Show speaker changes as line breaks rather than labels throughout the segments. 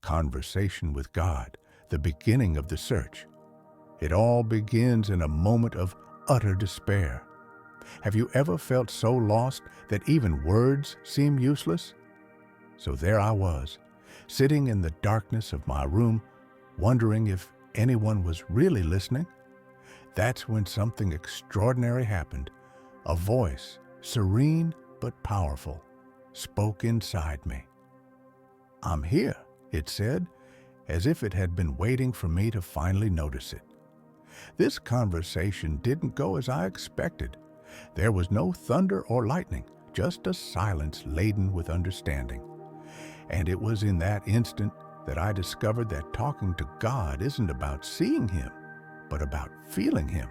conversation with God, the beginning of the search. It all begins in a moment of utter despair. Have you ever felt so lost that even words seem useless? So there I was, sitting in the darkness of my room, wondering if anyone was really listening. That's when something extraordinary happened. A voice, serene but powerful, spoke inside me. "I'm here," it said, as if it had been waiting for me to finally notice it. This conversation didn't go as I expected. There was no thunder or lightning, just a silence laden with understanding. And it was in that instant that I discovered that talking to God isn't about seeing Him, but about feeling Him.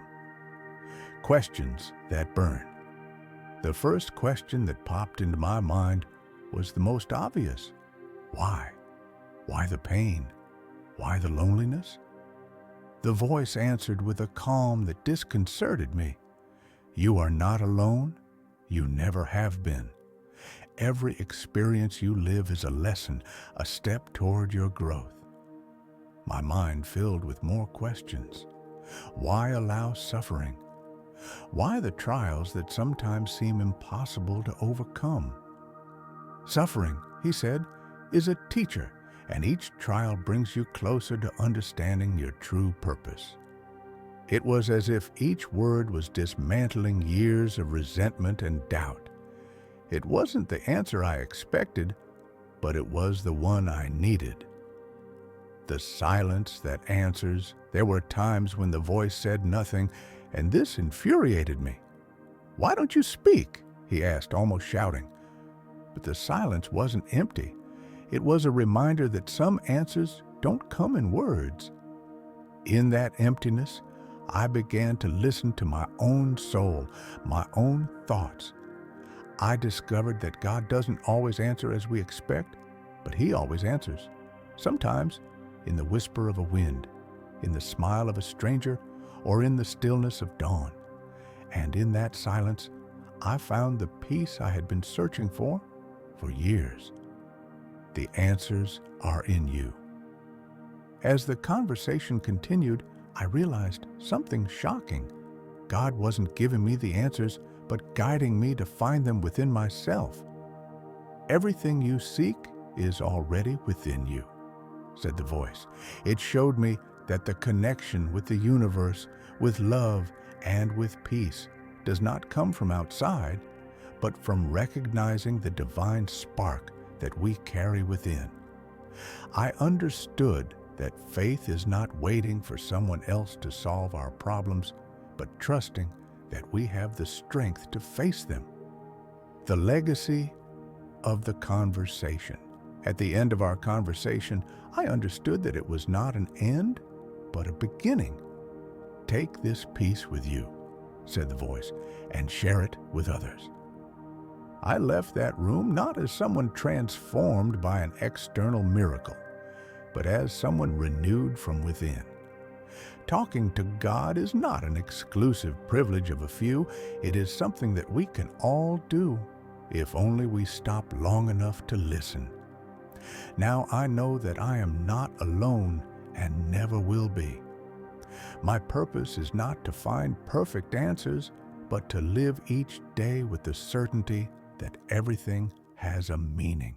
Questions that burn. The first question that popped into my mind was the most obvious. Why? Why the pain? Why the loneliness? The voice answered with a calm that disconcerted me. "You are not alone. You never have been. Every experience you live is a lesson, a step toward your growth." My mind filled with more questions. Why allow suffering? Why the trials that sometimes seem impossible to overcome? Suffering, he said, is a teacher, and each trial brings you closer to understanding your true purpose. It was as if each word was dismantling years of resentment and doubt. It wasn't the answer I expected, but it was the one I needed. The silence that answers. There were times when the voice said nothing, and this infuriated me. "Why don't you speak?" he asked, almost shouting. But the silence wasn't empty. It was a reminder that some answers don't come in words. In that emptiness, I began to listen to my own soul, my own thoughts. I discovered that God doesn't always answer as we expect, but He always answers. Sometimes in the whisper of a wind, in the smile of a stranger, or in the stillness of dawn. And in that silence, I found the peace I had been searching for years. The answers are in you. As the conversation continued, I realized something shocking. God wasn't giving me the answers, but guiding me to find them within myself. "Everything you seek is already within you," said the voice. It showed me that the connection with the universe, with love, and with peace does not come from outside, but from recognizing the divine spark that we carry within. I understood that faith is not waiting for someone else to solve our problems, but trusting that we have the strength to face them. The legacy of the conversation. At the end of our conversation, I understood that it was not an end, but a beginning. "Take this peace with you," said the voice, "and share it with others." I left that room not as someone transformed by an external miracle, but as someone renewed from within. Talking to God is not an exclusive privilege of a few. It is something that we can all do, if only we stop long enough to listen. Now I know that I am not alone and never will be. My purpose is not to find perfect answers, but to live each day with the certainty that everything has a meaning.